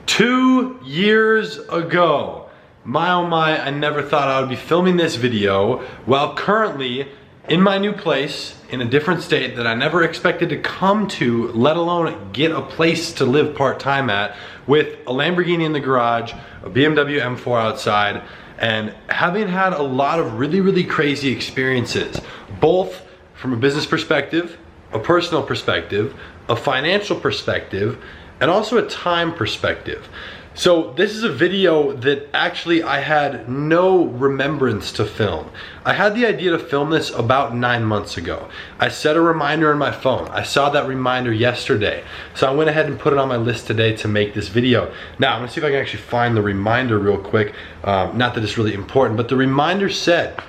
2 years ago, my oh my, I never thought I would be filming this video while currently in my new place in a different state that I never expected to come to, let alone get a place to live part-time at, with a Lamborghini in the garage, a BMW M4 outside, and having had a lot of really crazy experiences, both from a business perspective, a personal perspective, a financial perspective, and also a time perspective. So this is a video that actually I had no remembrance to film. I had the idea to film this about 9 months ago. I set a reminder on my phone. I saw that reminder yesterday. So I went ahead and put it on my list today to make this video. Now I'm gonna see if I can actually find the reminder real quick. Not that it's really important, but the reminder said,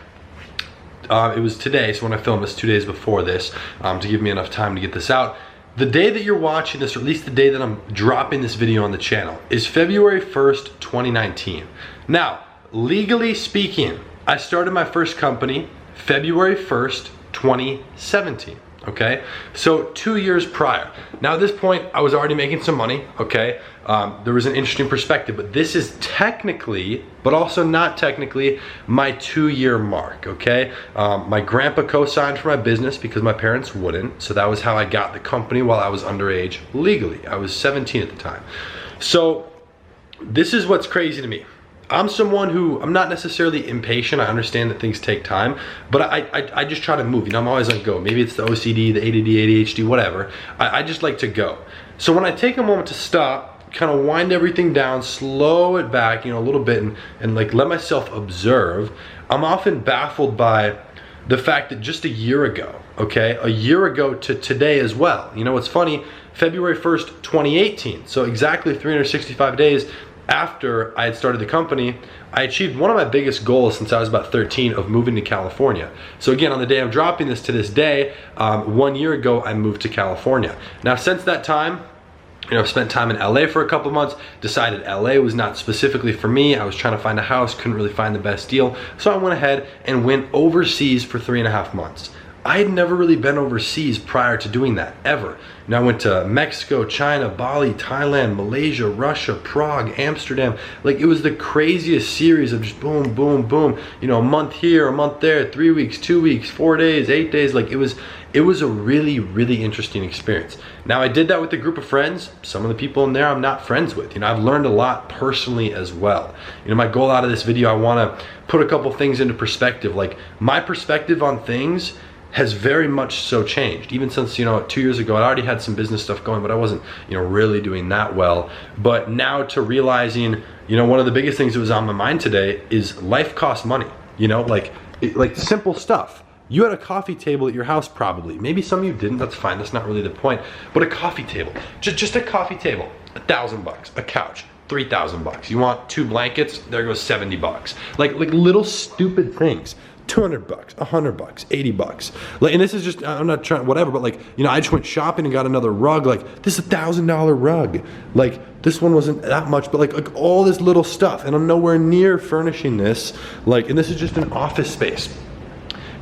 it was today, so when I filmed this 2 days before this, to give me enough time to get this out. The day that you're watching this, or at least the day that I'm dropping this video on the channel, is February 1st, 2019. Now, legally speaking, I started my first company February 1st, 2017. Okay, so 2 years prior. Now at this point, I was already making some money, okay? There was an interesting perspective, but this is technically, but also not technically, my 2-year mark, okay? My grandpa co-signed for my business because my parents wouldn't, so that was how I got the company while I was underage legally. I was 17 at the time. So this is what's crazy to me. I'm someone who, I'm not necessarily impatient. I understand that things take time, but I just try to move. You know, I'm always on go. Maybe it's the OCD, the ADD, ADHD, whatever. I just like to go. So when I take a moment to stop, kind of wind everything down, slow it back, you know, a little bit, and like let myself observe, I'm often baffled by the fact that just a year ago, okay, a year ago to today as well. You know, what's funny, February 1st, 2018, so exactly 365 days after I had started the company, I achieved one of my biggest goals since I was about 13 of moving to California. So again, on the day I'm dropping this to this day, 1 year ago, I moved to California. Now since that time, you know, I've spent time in LA for a couple months, decided LA was not specifically for me. I was trying to find a house, couldn't really find the best deal. So I went ahead and went overseas for 3.5 months. I had never really been overseas prior to doing that, ever. Now I went to Mexico, China, Bali, Thailand, Malaysia, Russia, Prague, Amsterdam. Like, it was the craziest series of just boom, boom, boom. You know, a month here, a month there, 3 weeks, 2 weeks, 4 days, 8 days. Like, it was a really interesting experience. Now I did that with a group of friends. Some of the people in there I'm not friends with. You know, I've learned a lot personally as well. You know, my goal out of this video, I wanna put a couple things into perspective. Like, my perspective on things has very much so changed. Even since, you know, 2 years ago, I already had some business stuff going, but I wasn't, you know, really doing that well. But now to realizing, you know, one of the biggest things that was on my mind today is life costs money. You know, like simple stuff. You had a coffee table at your house probably. Maybe some of you didn't, that's fine, that's not really the point. But a coffee table, just a coffee table, $1,000. A couch, $3,000. You want 2 blankets, there goes $70. Like little stupid things. $200, $100, $80. Like, and this is just, I'm not trying, whatever, but like, you know, I just went shopping and got another rug. Like, this is $1,000 rug. Like, this one wasn't that much, but like all this little stuff, and I'm nowhere near furnishing this. Like, and this is just an office space.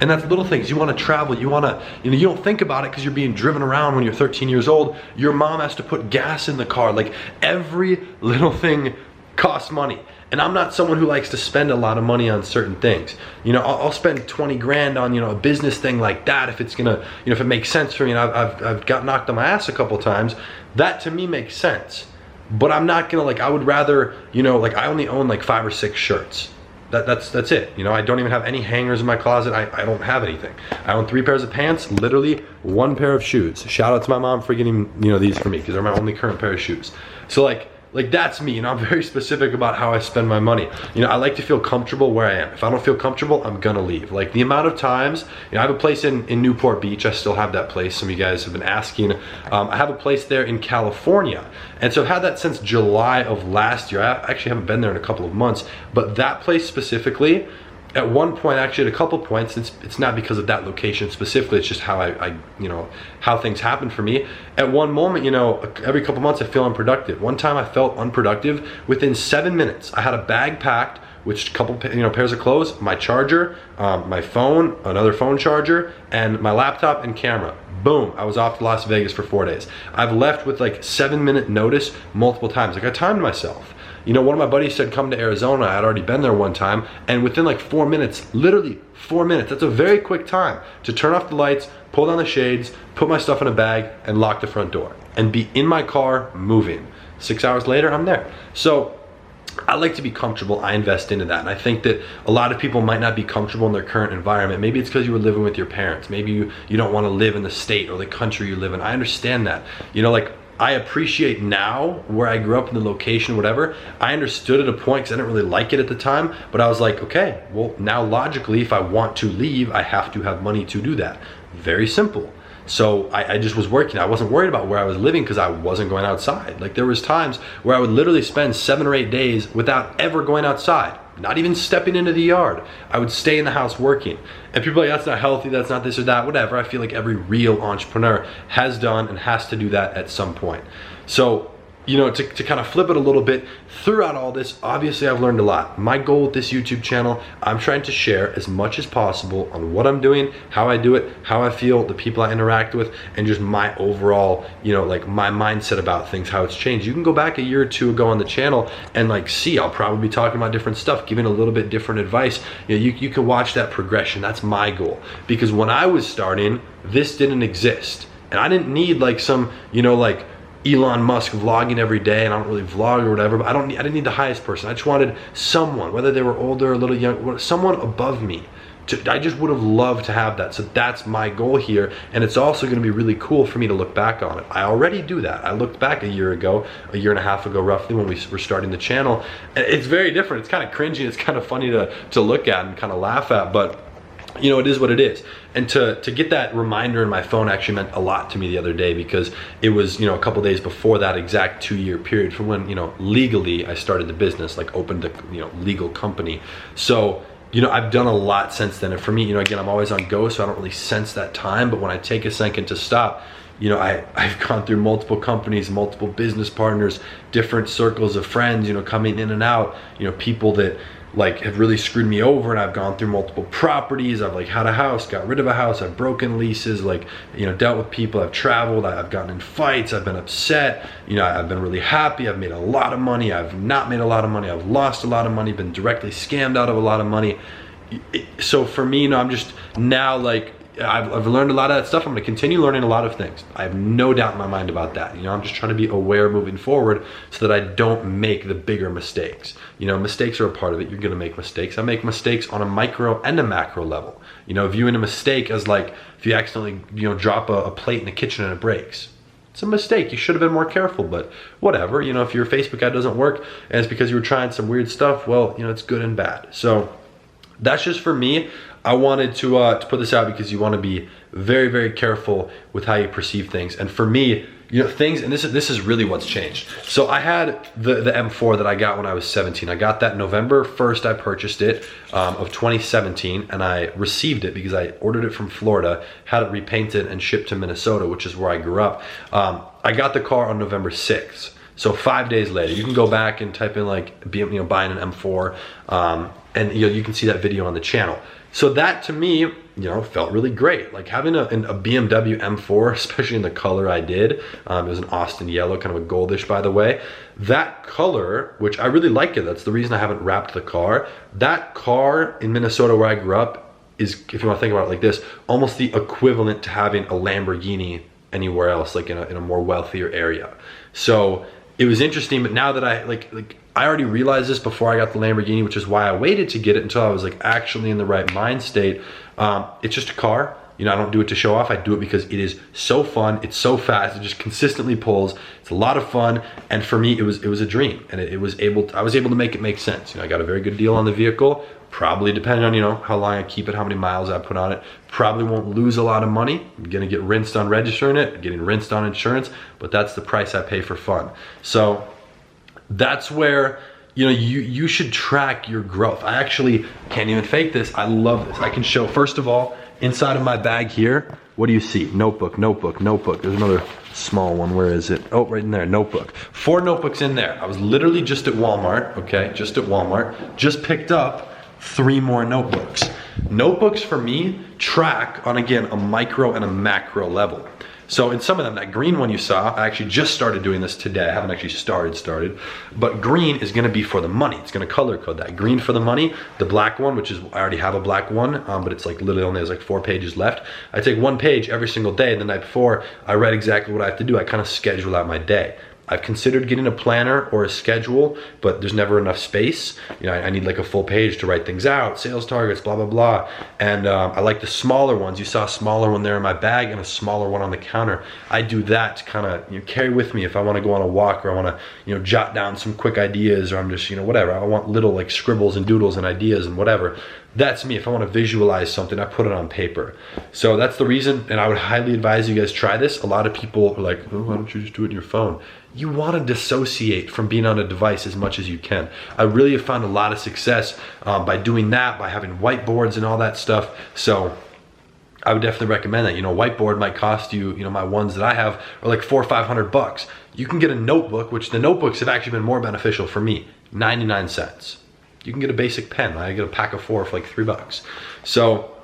And that's little things. You want to travel, you want to, you know, you don't think about it because you're being driven around when you're 13 years old. Your mom has to put gas in the car. Like, every little thing costs money. And I'm not someone who likes to spend a lot of money on certain things. You know, I'll spend 20 grand on, you know, a business thing like that if it's gonna, you know, if it makes sense for me. And I've got knocked on my ass a couple times. That to me makes sense. But I'm not gonna, like, I would rather, you know, like, I only own like 5 or 6 shirts. That's it. You know, I don't even have any hangers in my closet. I don't have anything. I own 3 pairs of pants, literally 1 pair of shoes. Shout out to my mom for getting, you know, these for me because they're my only current pair of shoes. So like that's me, you know, I'm very specific about how I spend my money. You know, I like to feel comfortable where I am. If I don't feel comfortable, I'm gonna leave. Like, the amount of times, you know, I have a place in Newport Beach. I still have that place. Some of you guys have been asking. I have a place there in California. And so I've had that since July of last year. I actually haven't been there in a couple of months, but that place specifically, at one point, actually at a couple points, it's not because of that location specifically, it's just how I you know, how things happen for me. At one moment, you know, every couple months I feel unproductive. One time I felt unproductive. Within 7 minutes, I had a bag packed with a couple, you know, pairs of clothes, my charger, my phone, another phone charger, and my laptop and camera. boom, I was off to Las Vegas for 4 days. I've left with like 7-minute notice multiple times. Like I timed myself. You know, one of my buddies said come to Arizona. I had already been there one time, and within like 4 minutes, literally 4 minutes, that's a very quick time to turn off the lights, pull down the shades, put my stuff in a bag, and lock the front door, and be in my car moving. 6 hours later, I'm there. So I like to be comfortable. I invest into that. And I think that a lot of people might not be comfortable in their current environment. Maybe it's because you were living with your parents. Maybe you don't want to live in the state or the country you live in. I understand that. You know, like I appreciate now where I grew up in the location, whatever. I understood at a point because I didn't really like it at the time, but I was like, okay, well now logically, if I want to leave, I have to have money to do that. Very simple. So I just was working. I wasn't worried about where I was living because I wasn't going outside. Like there was times where I would literally spend 7 or 8 days without ever going outside, not even stepping into the yard. I would stay in the house working. And people are like, that's not healthy, that's not this or that, whatever. I feel like every real entrepreneur has done and has to do that at some point. So, you know, to kind of flip it a little bit, throughout all this, obviously I've learned a lot. My goal with this YouTube channel, I'm trying to share as much as possible on what I'm doing, how I do it, how I feel, the people I interact with, and just my overall, you know, like my mindset about things, how it's changed. You can go back a year or two ago on the channel and like see, I'll probably be talking about different stuff, giving a little bit different advice. You know, you can watch that progression. That's my goal. Because when I was starting, this didn't exist. And I didn't need like some, you know, like Elon Musk vlogging every day, and I don't really vlog or whatever, but I didn't need the highest person. I just wanted someone, whether they were older or a little young, someone above me. I just would have loved to have that. So that's my goal here, and it's also going to be really cool for me to look back on it. I already do that. I looked back a year and a half ago roughly, when we were starting the channel, and it's very different. It's kind of cringy, it's kind of funny to look at and kind of laugh at, but you know, it is what it is. And to get that reminder in my phone actually meant a lot to me the other day, because it was, you know, a couple days before that exact 2-year period from when, you know, legally I started the business, like opened the, you know, legal company. So, you know, I've done a lot since then. And for me, you know, again, I'm always on go, so I don't really sense that time. But when I take a second to stop, you know, I've gone through multiple companies, multiple business partners, different circles of friends, you know, coming in and out, you know, people that like have really screwed me over, and I've gone through multiple properties. I've like had a house, got rid of a house, I've broken leases, like, you know, dealt with people, I've traveled, I've gotten in fights, I've been upset, you know, I've been really happy, I've made a lot of money, I've not made a lot of money, I've lost a lot of money, been directly scammed out of a lot of money. So for me, you know, I'm just now like, I've learned a lot of that stuff. I'm going to continue learning a lot of things. I have no doubt in my mind about that. You know, I'm just trying to be aware moving forward so that I don't make the bigger mistakes. You know, mistakes are a part of it. You're going to make mistakes. I make mistakes on a micro and a macro level. You know, viewing a mistake as like if you accidentally, you know, drop a plate in the kitchen and it breaks. It's a mistake. You should have been more careful, but whatever. You know, if your Facebook ad doesn't work and it's because you were trying some weird stuff, well, you know, it's good and bad. So that's just for me. I wanted to put this out because you want to be very, very careful with how you perceive things. And for me, you know, things, and this is really what's changed. So I had the M4 that I got when I was 17. I got that November 1st, I purchased it of 2017, and I received it because I ordered it from Florida, had it repainted and shipped to Minnesota, which is where I grew up. I got the car on November 6th. So 5 days later, you can go back and type in like, you know, buying an M4, and you know, you can see that video on the channel. So that to me, you know, felt really great. Like having a BMW M4, especially in the color I did, it was an Austin yellow, kind of a goldish, by the way. That color, which I really like it, that's the reason I haven't wrapped the car. That car in Minnesota where I grew up is, if you want to think about it like this, almost the equivalent to having a Lamborghini anywhere else, like in a more wealthier area. So it was interesting, but now that I I already realized this before I got the Lamborghini, which is why I waited to get it until I was like actually in the right mind state. It's just a car. You know, I don't do it to show off. I do it because it is so fun. It's so fast. It just consistently pulls. It's a lot of fun. And for me, it was a dream. And I was able to make it make sense. You know, I got a very good deal on the vehicle. Probably depending on, you know, how long I keep it, how many miles I put on it. Probably won't lose a lot of money. I'm gonna get rinsed on registering it, getting rinsed on insurance, but that's the price I pay for fun. So that's where, you know, you should track your growth. I actually can't even fake this. I love this. I can show, first of all, inside of my bag here, what do you see? Notebook, notebook, notebook. There's another small one. Where is it? Oh, right in there, notebook. 4 notebooks in there. I was literally just at Walmart, okay? Just at Walmart. Just picked up 3 more notebooks. Notebooks for me track on, again, a micro and a macro level. So in some of them, that green one you saw, I actually just started doing this today. I haven't actually started, but green is gonna be for the money. It's gonna color code that. Green for the money, the black one, which is, I already have a black one, but it's like literally only has like 4 pages left. I take 1 page every single day. The night before, I write exactly what I have to do. I kind of schedule out my day. I've considered getting a planner or a schedule, but there's never enough space. You know, I need like a full page to write things out, sales targets, blah, blah, blah. And I like the smaller ones. You saw a smaller one there in my bag and a smaller one on the counter. I do that to kind of, you know, carry with me if I want to go on a walk, or I want to, you know, jot down some quick ideas, or I'm just, you know, whatever. I want little like scribbles and doodles and ideas and whatever. That's me. If I want to visualize something, I put it on paper. So that's the reason, and I would highly advise you guys try this. A lot of people are like, oh, why don't you just do it in your phone? You want to dissociate from being on a device as much as you can. I really have found a lot of success by doing that, by having whiteboards and all that stuff. So I would definitely recommend that. You know, whiteboard might cost you, you know, my ones that I have are like $400 or $500. You can get a notebook, which the notebooks have actually been more beneficial for me, 99 cents. You can get a basic pen. I get a pack of 4 for like $3. So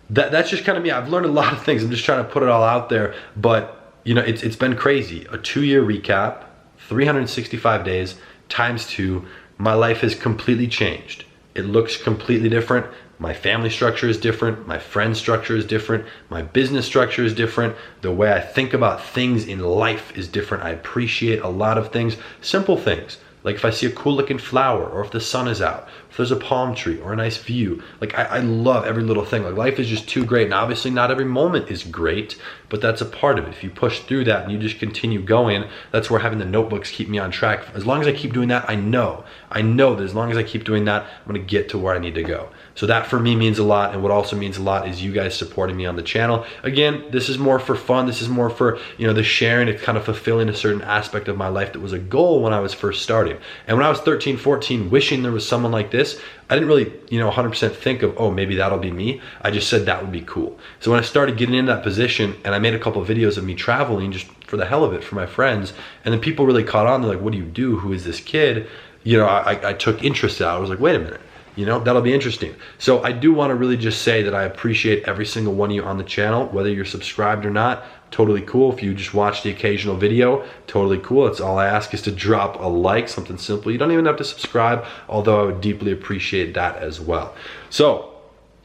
that's just kind of me. I've learned a lot of things. I'm just trying to put it all out there. But you know, it's been crazy. A 2-year recap, 365 days times 2. My life has completely changed. It looks completely different. My family structure is different. My friend structure is different. My business structure is different. The way I think about things in life is different. I appreciate a lot of things, simple things. Like if I see a cool looking flower, or if the sun is out, if there's a palm tree or a nice view, like I love every little thing. Like life is just too great. And obviously not every moment is great, but that's a part of it. If you push through that and you just continue going, that's where having the notebooks keep me on track. As long as I keep doing that, I know that as long as I keep doing that, I'm gonna get to where I need to go. So that for me means a lot. And what also means a lot is you guys supporting me on the channel. Again, this is more for fun. This is more for, you know, the sharing. It's kind of fulfilling a certain aspect of my life that was a goal when I was first starting. And when I was 13, 14, wishing there was someone like this, I didn't really, you know, 100% think of, oh, maybe that'll be me. I just said that would be cool. So when I started getting into that position, and I made a couple of videos of me traveling just for the hell of it for my friends, and then people really caught on. They're like, what do you do? Who is this kid? You know, I took interest out. I was like, wait a minute. You know, that'll be interesting. So I do want to really just say that I appreciate every single one of you on the channel, whether you're subscribed or not. Totally cool. If you just watch the occasional video, totally cool. That's all I ask, is to drop a like, something simple. You don't even have to subscribe, although I would deeply appreciate that as well. So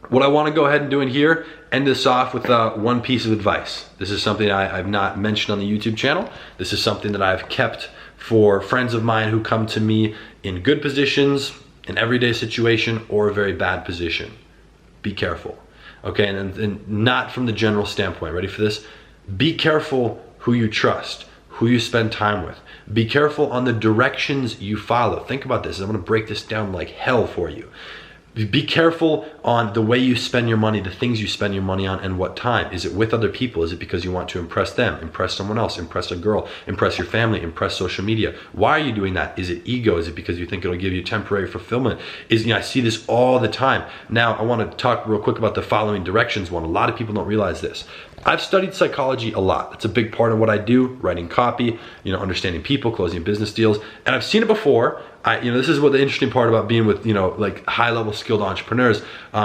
what I want to go ahead and do in here, end this off with one piece of advice. This is something I've not mentioned on the YouTube channel. This is something that I've kept for friends of mine who come to me in good positions, an everyday situation, or a very bad position. Be careful. Okay, and not from the general standpoint. Ready for this? Be careful who you trust, who you spend time with. Be careful on the directions you follow. Think about this. I'm gonna break this down like hell for you. Be careful on the way you spend your money, the things you spend your money on, and what time. Is it with other people? Is it because you want to impress them, impress someone else, impress a girl, impress your family, impress social media? Why are you doing that? Is it ego? Is it because you think it'll give you temporary fulfillment? You know, I see this all the time. Now, I want to talk real quick about the following directions one. A lot of people don't realize this. I've studied psychology a lot. That's a big part of what I do, writing copy, you know, understanding people, closing business deals. And I've seen it before. You know, this is what the interesting part about being with, you know, like high-level skilled entrepreneurs.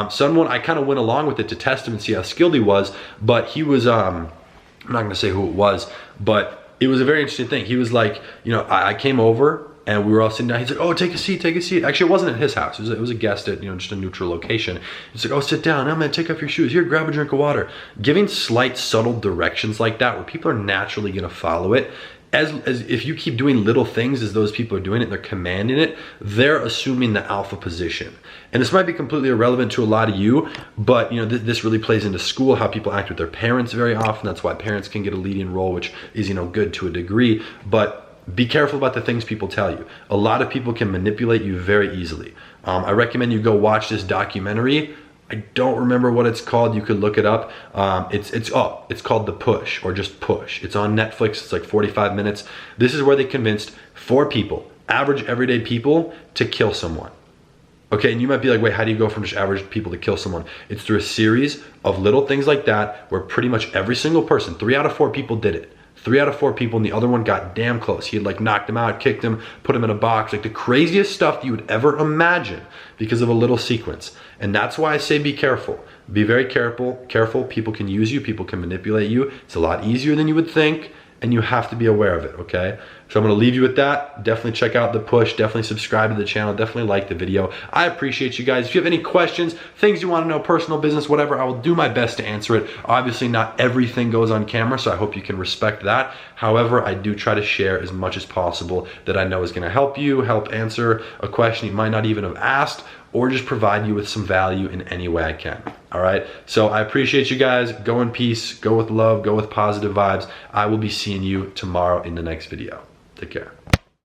Someone, I kind of went along with it to test him and see how skilled he was, but he was, I'm not gonna say who it was, but it was a very interesting thing. He was like, you know, I came over and we were all sitting down. He's like, oh, take a seat, take a seat. Actually, it wasn't at his house. It was a guest at, you know, just a neutral location. He's like, oh, sit down. Oh, man, take off your shoes. Here, grab a drink of water. Giving slight, subtle directions like that where people are naturally gonna follow it. As if you keep doing little things as those people are doing it, they're commanding it, they're assuming the alpha position. And this might be completely irrelevant to a lot of you, but you know, this really plays into school, how people act with their parents very often. That's why parents can get a leading role, which is, you know, good to a degree, but be careful about the things people tell you. A lot of people can manipulate you very easily. I recommend you go watch this documentary. I don't remember what it's called. You could look it up. It's called The Push, or just Push. It's on Netflix. It's like 45 minutes. This is where they convinced 4 people, average everyday people, to kill someone. Okay, and you might be like, wait, how do you go from just average people to kill someone? It's through a series of little things like that where pretty much every single person, 3 out of 4 people did it. 3 out of 4 people, and the other one got damn close. He had like knocked him out, kicked him, put him in a box, like the craziest stuff that you would ever imagine because of a little sequence. And that's why I say be careful. Be very careful. People can use you, people can manipulate you. It's a lot easier than you would think, and you have to be aware of it, okay? So I'm gonna leave you with that. Definitely check out the push, definitely subscribe to the channel, definitely like the video. I appreciate you guys. If you have any questions, things you wanna know, personal business, whatever, I will do my best to answer it. Obviously not everything goes on camera, so I hope you can respect that. However, I do try to share as much as possible that I know is gonna help you, help answer a question you might not even have asked, or just provide you with some value in any way I can. All right, so I appreciate you guys. Go in peace, go with love, go with positive vibes. I will be seeing you tomorrow in the next video. Take care.